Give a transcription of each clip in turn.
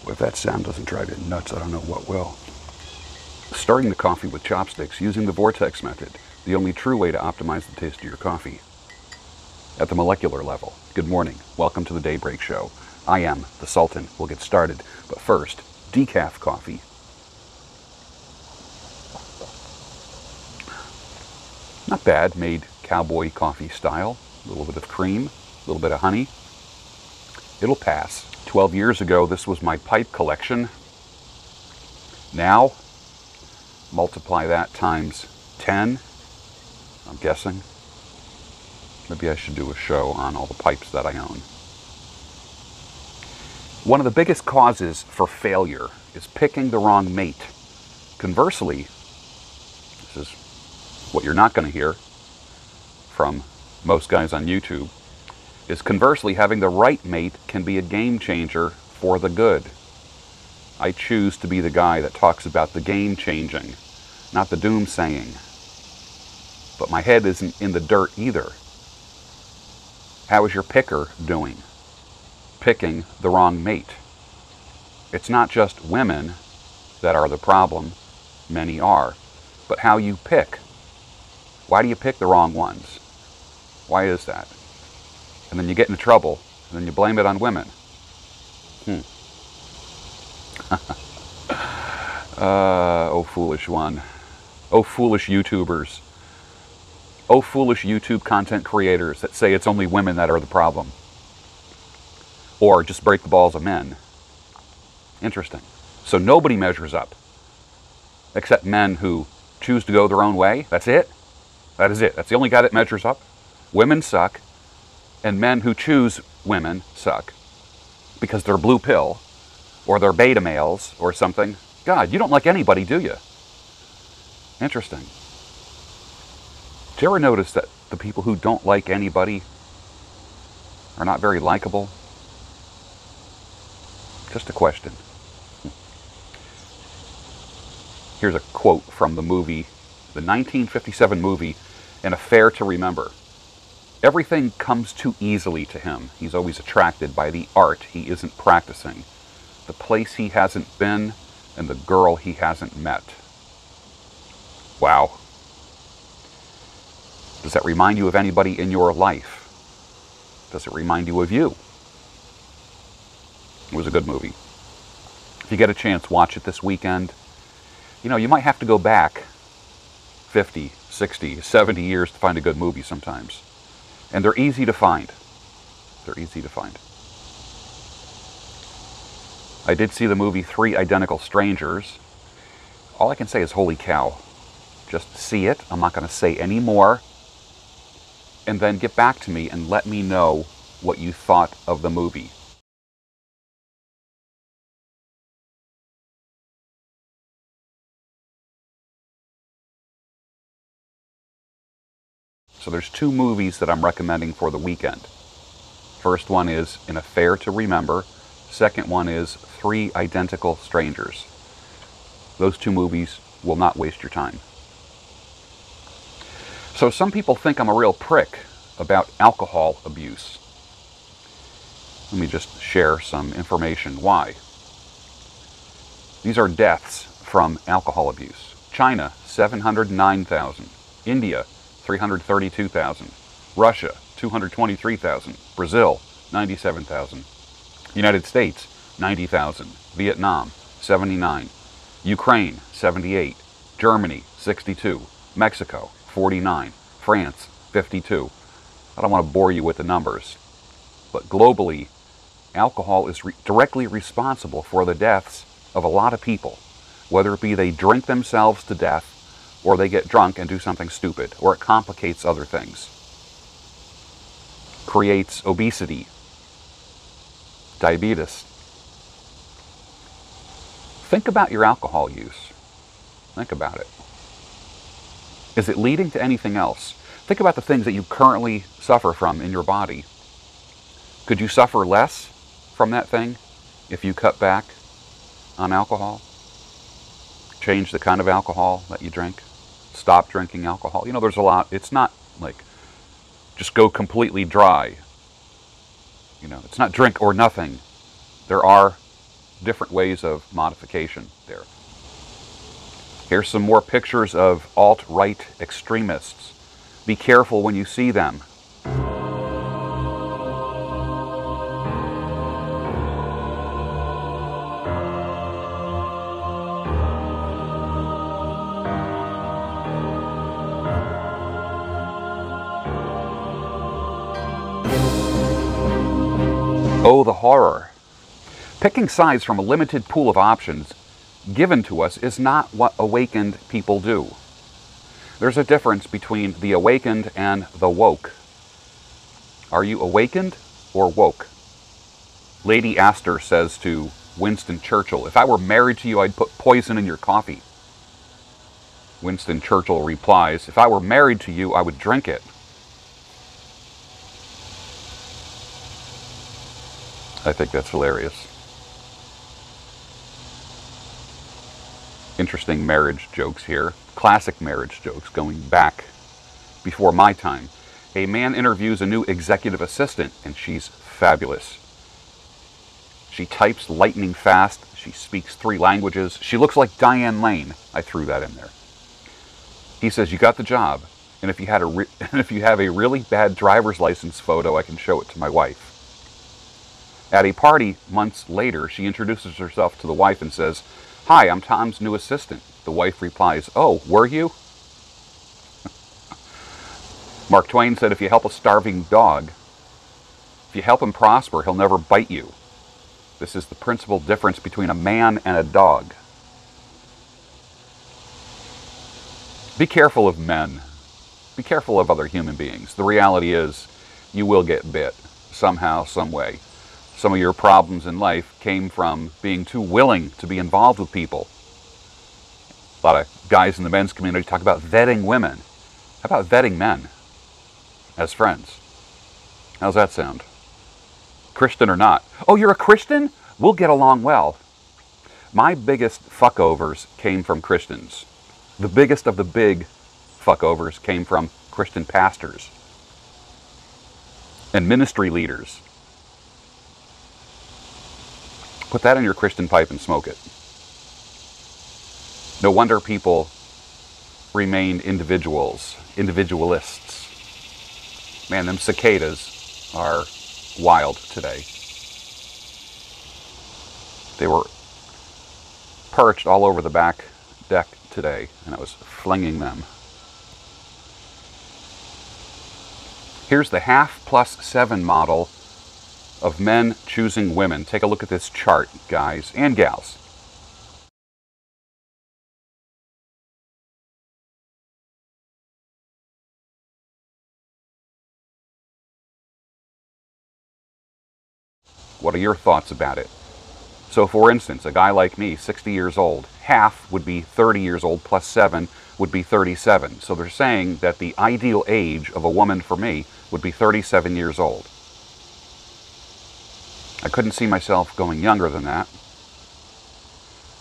If that sound doesn't drive you nuts, I don't know what will. Starting the coffee with chopsticks using the Vortex method, the only true way to optimize the taste of your coffee. At the molecular level, good morning. Welcome to the Daybreak Show. I am the Sultan. We'll get started. But first, decaf coffee. Not bad, made cowboy coffee style. A little bit of cream, a little bit of honey. It'll pass. 12 years ago, this was my pipe collection. Now, multiply that times 10, I'm guessing. Maybe I should do a show on all the pipes that I own. One of the biggest causes for failure is picking the wrong mate. Conversely, this is what you're not going to hear from most guys on YouTube, is conversely, having the right mate can be a game changer for the good. I choose to be the guy that talks about the game changing, not the doomsaying. But my head isn't in the dirt either. How is your picker doing? Picking the wrong mate. It's not just women that are the problem, many are, but how you pick. Why do you pick the wrong ones? Why is that? And then you get into trouble, and then you blame it on women. Oh, foolish one. Oh, foolish YouTubers. Oh, foolish YouTube content creators that say it's only women that are the problem. Or just break the balls of men. Interesting. So nobody measures up. Except men who choose to go their own way. That's it? That is it. That's the only guy that measures up. Women suck. And men who choose women suck. Because they're blue pill. Or they're beta males or something. God, you don't like anybody, do you? Interesting. Do you ever notice that the people who don't like anybody are not very likable? Just a question. Here's a quote from the movie, the 1957 movie, An Affair to Remember. Everything comes too easily to him. He's always attracted by the art he isn't practicing, the place he hasn't been, and the girl he hasn't met. Wow. Does that remind you of anybody in your life? Does it remind you of you? It was a good movie. If you get a chance, watch it this weekend. You know, you might have to go back 50, 60, 70 years to find a good movie sometimes. And they're easy to find. They're easy to find. I did see the movie Three Identical Strangers. All I can say is holy cow. Just see it. I'm not going to say any more. And then get back to me and let me know what you thought of the movie. So there's two movies that I'm recommending for the weekend. First one is An Affair to Remember. Second one is Three Identical Strangers. Those two movies will not waste your time. So some people think I'm a real prick about alcohol abuse. Let me just share some information why. These are deaths from alcohol abuse. China, 709,000. India, 332,000. Russia, 223,000. Brazil, 97,000. United States, 90,000. Vietnam, 79. Ukraine, 78. Germany, 62. Mexico, 49. France, 52. I don't want to bore you with the numbers, but globally, alcohol is directly responsible for the deaths of a lot of people, whether it be they drink themselves to death, or they get drunk and do something stupid, or it complicates other things. Creates obesity, diabetes. Think about your alcohol use. Think about it. Is it leading to anything else? Think about the things that you currently suffer from in your body. Could you suffer less from that thing if you cut back on alcohol? Change the kind of alcohol that you drink? Stop drinking alcohol? You know, there's a lot. It's not like just go completely dry. You know, it's not drink or nothing. There are different ways of modification there. Here's some more pictures of alt-right extremists. Be careful when you see them. Oh, the horror. Picking sides from a limited pool of options given to us is not what awakened people do. There's a difference between the awakened and the woke. Are you awakened or woke? Lady Astor says to Winston Churchill, "If I were married to you, I'd put poison in your coffee." Winston Churchill replies, "If I were married to you, I would drink it." I think that's hilarious. Interesting marriage jokes here. Classic marriage jokes going back before my time. A man interviews a new executive assistant, and she's fabulous. She types lightning fast. She speaks 3 languages. She looks like Diane Lane. I threw that in there. He says, "You got the job, and if you have a really bad driver's license photo, I can show it to my wife." At a party months later, she introduces herself to the wife and says, "Hi, I'm Tom's new assistant." The wife replies, "Oh, were you?" Mark Twain said, "If you help a starving dog, if you help him prosper, he'll never bite you." This is the principal difference between a man and a dog. Be careful of men. Be careful of other human beings. The reality is, you will get bit somehow, some way. Some of your problems in life came from being too willing to be involved with people. A lot of guys in the men's community talk about vetting women. How about vetting men as friends? How's that sound? Christian or not? "Oh, you're a Christian? We'll get along well." My biggest fuckovers came from Christians. The biggest of the big fuckovers came from Christian pastors and ministry leaders. Put that in your Christian pipe and smoke it. No wonder people remained individualists. Man, them cicadas are wild today. They were perched all over the back deck today, and I was flinging them. Here's the half+7 model of men choosing women. Take a look at this chart, guys and gals. What are your thoughts about it? So for instance, a guy like me, 60 years old, half would be 30 years old plus 7 would be 37. So they're saying that the ideal age of a woman for me would be 37 years old. I couldn't see myself going younger than that.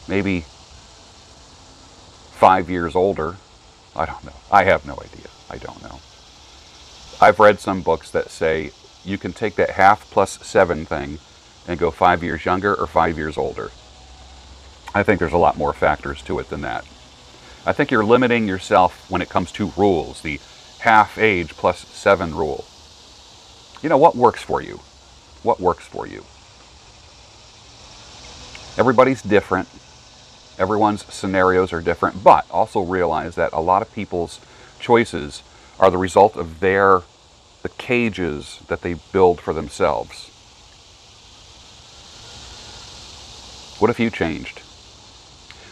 Maybe 5 years older. I don't know. I have no idea. I don't know. I've read some books that say you can take that half+7 thing and go 5 years younger or 5 years older. I think there's a lot more factors to it than that. I think you're limiting yourself when it comes to rules, the half age plus 7 rule. You know, what works for you? What works for you? Everybody's different. Everyone's scenarios are different, but also realize that a lot of people's choices are the result of the cages that they build for themselves. What if you changed?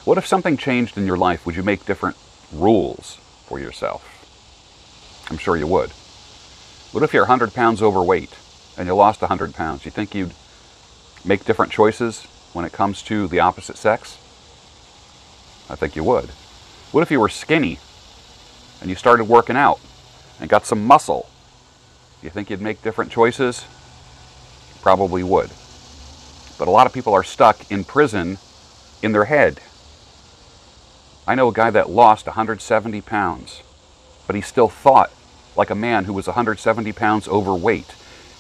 What if something changed in your life? Would you make different rules for yourself? I'm sure you would. What if you're 100 pounds overweight and you lost 100 pounds? You think you'd make different choices when it comes to the opposite sex? I think you would. What if you were skinny and you started working out and got some muscle? You think you'd make different choices? Probably would. But a lot of people are stuck in prison in their head. I know a guy that lost 170 pounds, but he still thought like a man who was 170 pounds overweight.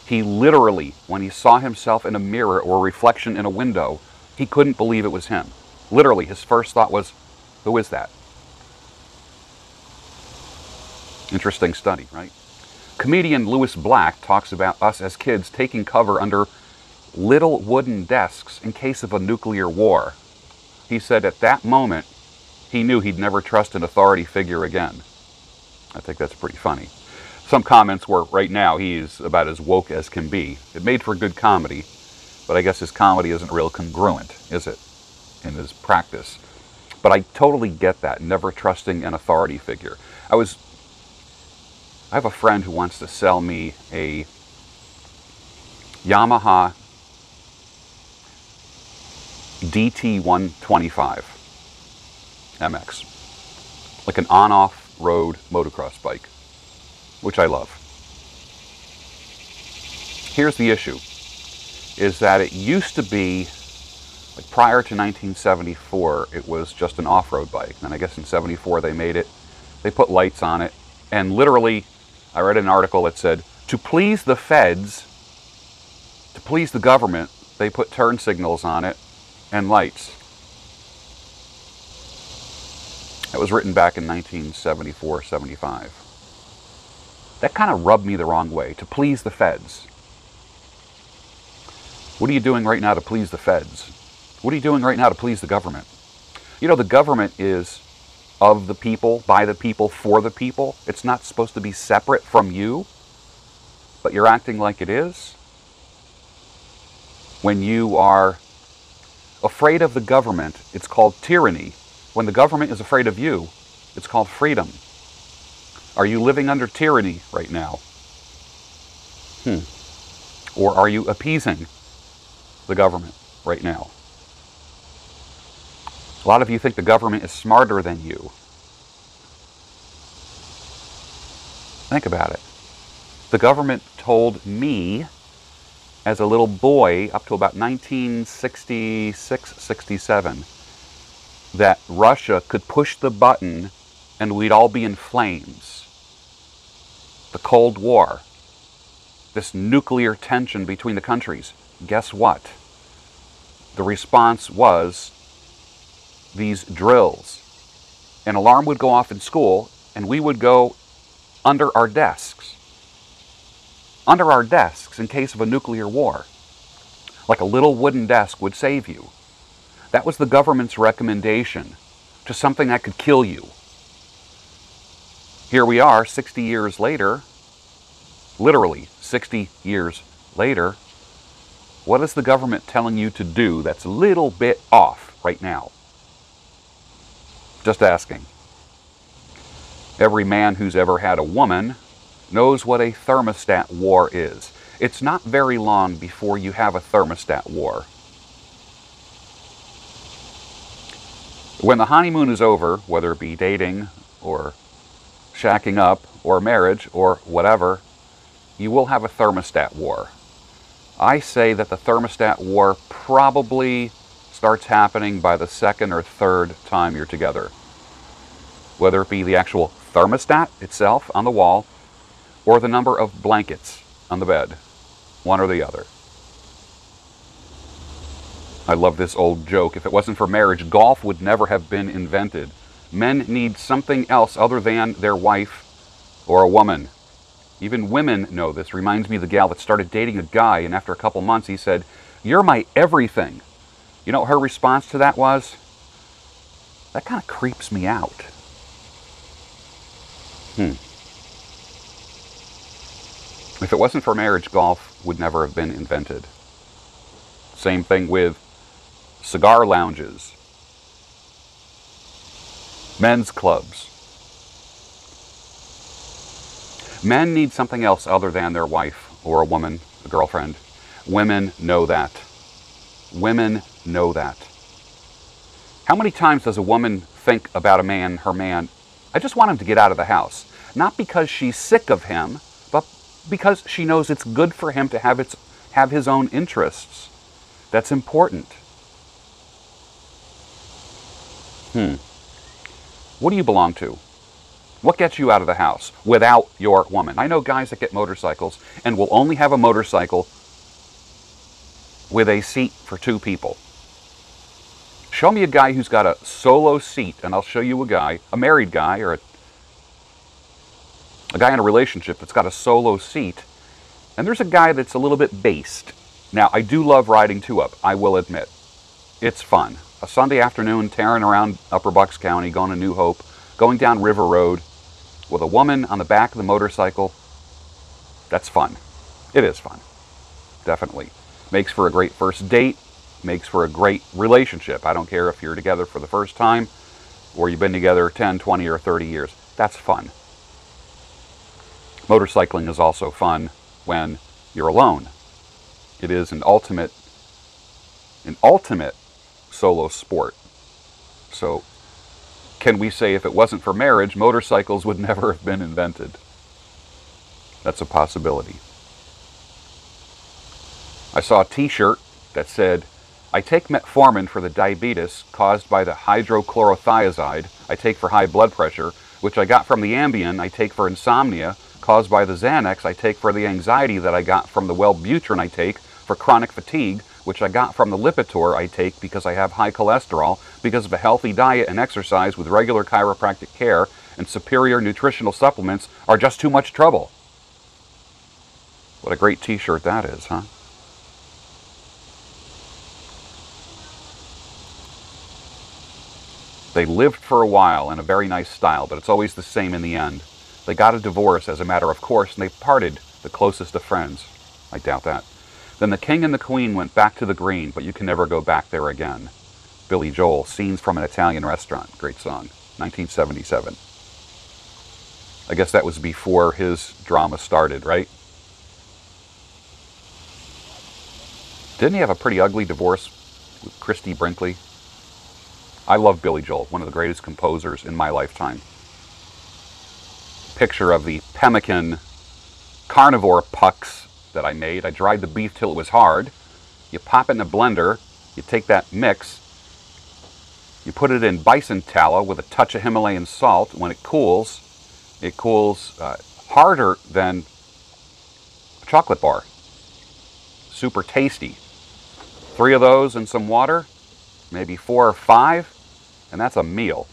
He literally, when he saw himself in a mirror or a reflection in a window, He couldn't believe it was him. Literally, his first thought was, who is that? Interesting study, right? Comedian Lewis Black talks about us as kids taking cover under little wooden desks in case of a nuclear war. He said at that moment, he knew he'd never trust an authority figure again. I think that's pretty funny. Some comments were, right now, he's about as woke as can be. It made for good comedy, but I guess his comedy isn't real congruent, is it, in his practice? But I totally get that, never trusting an authority figure. I have a friend who wants to sell me a Yamaha DT125 MX, like an on-off-road motocross bike, which I love. Here's the issue, is that it used to be, like prior to 1974, it was just an off-road bike. And I guess in 74 they made it, they put lights on it, and literally, I read an article that said, to please the feds, to please the government, they put turn signals on it and lights. That was written back in 1974, 75. That kind of rubbed me the wrong way, to please the feds. What are you doing right now to please the feds? What are you doing right now to please the government? You know, the government is of the people, by the people, for the people. It's not supposed to be separate from you, but you're acting like it is. When you are afraid of the government, it's called tyranny. When the government is afraid of you, it's called freedom. Are you living under tyranny right now? Or are you appeasing the government right now? A lot of you think the government is smarter than you. Think about it. The government told me as a little boy up to about 1966, 67 that Russia could push the button and we'd all be in flames. The Cold War, this nuclear tension between the countries. Guess what? The response was these drills. An alarm would go off in school and we would go under our desks. Under our desks in case of a nuclear war. Like a little wooden desk would save you. That was the government's recommendation to something that could kill you. Here we are 60 years later, literally 60 years later. What is the government telling you to do that's a little bit off right now? Just asking. Every man who's ever had a woman knows what a thermostat war is. It's not very long before you have a thermostat war. When the honeymoon is over, whether it be dating or shacking up or marriage or whatever, you will have a thermostat war. I say that the thermostat war probably starts happening by the second or third time you're together. Whether it be the actual thermostat itself on the wall or the number of blankets on the bed, one or the other. I love this old joke. If it wasn't for marriage, golf would never have been invented. Men need something else other than their wife or a woman. Even women know this. Reminds me of the gal that started dating a guy, and after a couple months he said, "You're my everything." You know what her response to that was? That kind of creeps me out. If it wasn't for marriage, golf would never have been invented. Same thing with cigar lounges, men's clubs. Men need something else other than their wife or a woman, a girlfriend. Women know that. Women know that. How many times does a woman think about a man, her man, I just want him to get out of the house. Not because she's sick of him, but because she knows it's good for him to have his own interests. That's important. What do you belong to? What gets you out of the house without your woman? I know guys that get motorcycles and will only have a motorcycle with a seat for two people. Show me a guy who's got a solo seat, and I'll show you a guy, a married guy, or a guy in a relationship that's got a solo seat, and there's a guy that's a little bit based. Now, I do love riding two-up, I will admit. It's fun. A Sunday afternoon tearing around Upper Bucks County, going to New Hope, going down River Road with a woman on the back of the motorcycle. That's fun. It is fun. Definitely. Makes for a great first date. Makes for a great relationship. I don't care if you're together for the first time or you've been together 10, 20, or 30 years. That's fun. Motorcycling is also fun when you're alone. It is an ultimate solo sport. So, can we say if it wasn't for marriage, motorcycles would never have been invented? That's a possibility. I saw a t-shirt that said, I take metformin for the diabetes caused by the hydrochlorothiazide I take for high blood pressure, which I got from the Ambien I take for insomnia, caused by the Xanax I take for the anxiety that I got from the Wellbutrin I take for chronic fatigue, which I got from the Lipitor I take because I have high cholesterol, because of a healthy diet and exercise with regular chiropractic care, and superior nutritional supplements are just too much trouble. What a great t-shirt that is, huh? They lived for a while in a very nice style, but it's always the same in the end. They got a divorce as a matter of course, and they parted the closest of friends. I doubt that. Then the king and the queen went back to the green, but you can never go back there again. Billy Joel, Scenes from an Italian Restaurant. Great song. 1977. I guess that was before his drama started, right? Didn't he have a pretty ugly divorce with Christy Brinkley? I love Billy Joel, one of the greatest composers in my lifetime. Picture of the pemmican carnivore pucks that I made. I dried the beef till it was hard. You pop it in a blender. You take that mix. You put it in bison tallow with a touch of Himalayan salt. When it cools harder than a chocolate bar. Super tasty. 3 of those and some water, maybe 4 or 5, and that's a meal.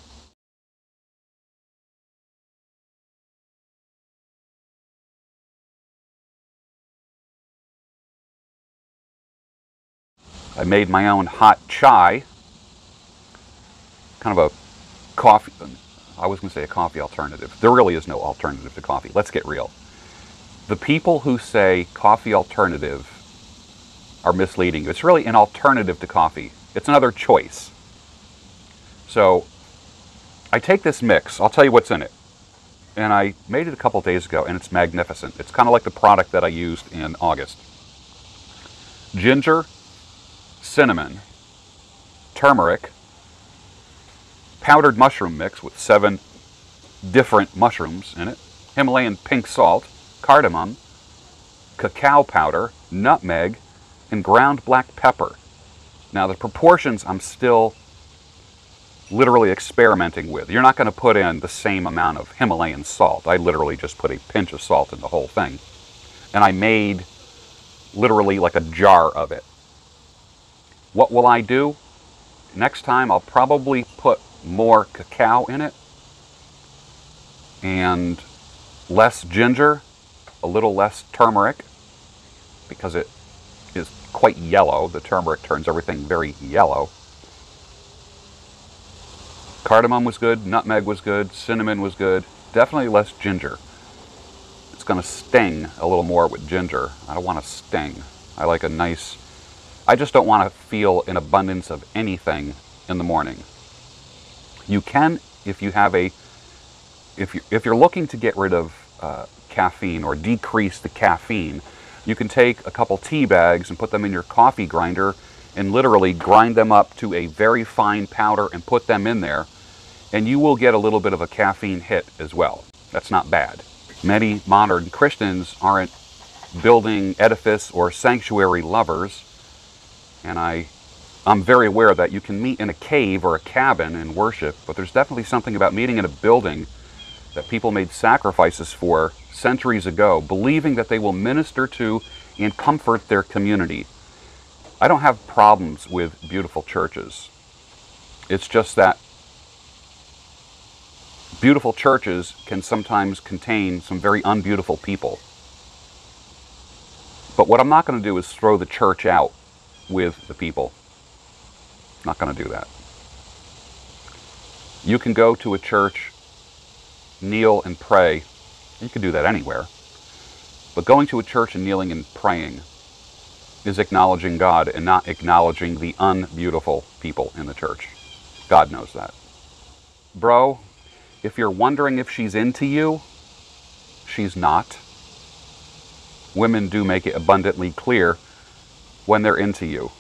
I made my own hot chai, kind of a coffee, I was going to say a coffee alternative. There really is no alternative to coffee. Let's get real. The people who say coffee alternative are misleading. It's really an alternative to coffee. It's another choice. So I take this mix. I'll tell you what's in it. And I made it a couple days ago, and it's magnificent. It's kind of like the product that I used in August. Ginger, cinnamon, turmeric, powdered mushroom mix with 7 different mushrooms in it, Himalayan pink salt, cardamom, cacao powder, nutmeg, and ground black pepper. Now the proportions I'm still literally experimenting with. You're not going to put in the same amount of Himalayan salt. I literally just put a pinch of salt in the whole thing. And I made literally like a jar of it. What will I do? Next time I'll probably put more cacao in it and less ginger, a little less turmeric, because it is quite yellow. The turmeric turns everything very yellow. Cardamom was good, nutmeg was good, cinnamon was good. Definitely less ginger. It's going to sting a little more with ginger. I don't want to sting. I like a nice... I just don't want to feel an abundance of anything in the morning. You can, if you have a... If you're looking to get rid of caffeine or decrease the caffeine, you can take a couple tea bags and put them in your coffee grinder and literally grind them up to a very fine powder and put them in there, and you will get a little bit of a caffeine hit as well. That's not bad. Many modern Christians aren't building edifice or sanctuary lovers, and I'm very aware that you can meet in a cave or a cabin and worship, but there's definitely something about meeting in a building that people made sacrifices for centuries ago, believing that they will minister to and comfort their community. I don't have problems with beautiful churches. It's just that beautiful churches can sometimes contain some very unbeautiful people. But what I'm not going to do is throw the church out with the people. I'm not going to do that. You can go to a church, kneel and pray. You can do that anywhere. But going to a church and kneeling and praying is acknowledging God and not acknowledging the unbeautiful people in the church. God knows that. Bro, if you're wondering if she's into you, she's not. Women do make it abundantly clear when they're into you.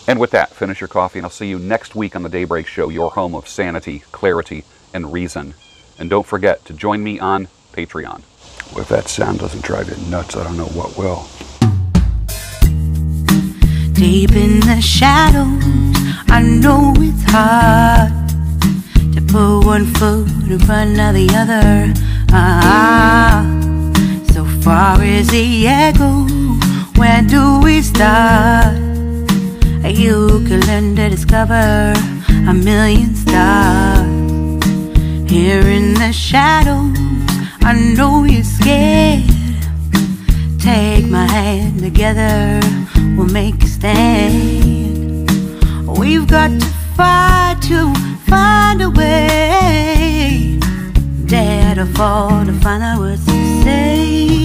And with that, finish your coffee, and I'll see you next week on the Daybreak Show, your home of sanity, clarity, and reason. And don't forget to join me on Patreon. If that sound doesn't drive you nuts, I don't know what will. Deep in the shadows, I know it's hard to put one foot in front of the other. So far as the echo, where do we start? You can learn to discover a million stars. Here in the shadows, I know you're scared. Take my hand, together we'll make a stand. We've got to fight to find a way. Dare to fall to find out what to say.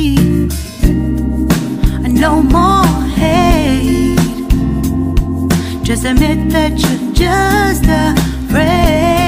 No more hate. Just admit that you're just afraid.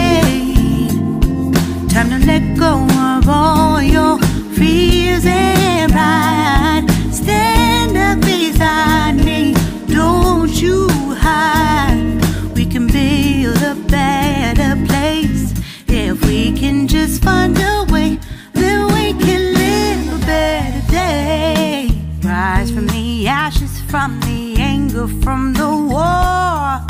Time to let go of all your fears and pride. Stand up beside me, don't you hide. We can build a better place. If we can just find a way, then we can live a better day. Rise from the ashes, from the anger, from the war.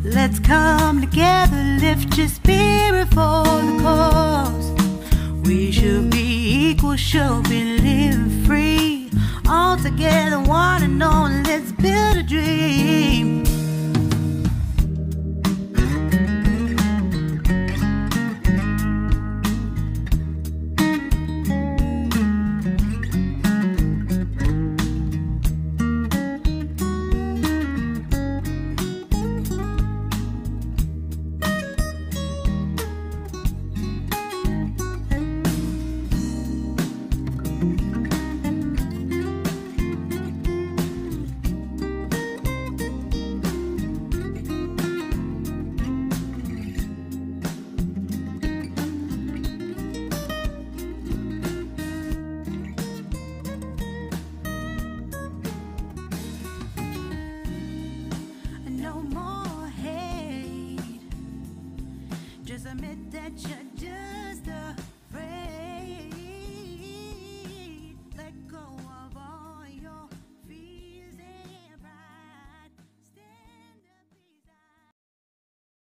Let's come together, lift your spirit for the cause. We should be equal, should be living free. All together, one and all, let's build a dream. No more hate. Just admit that you're just a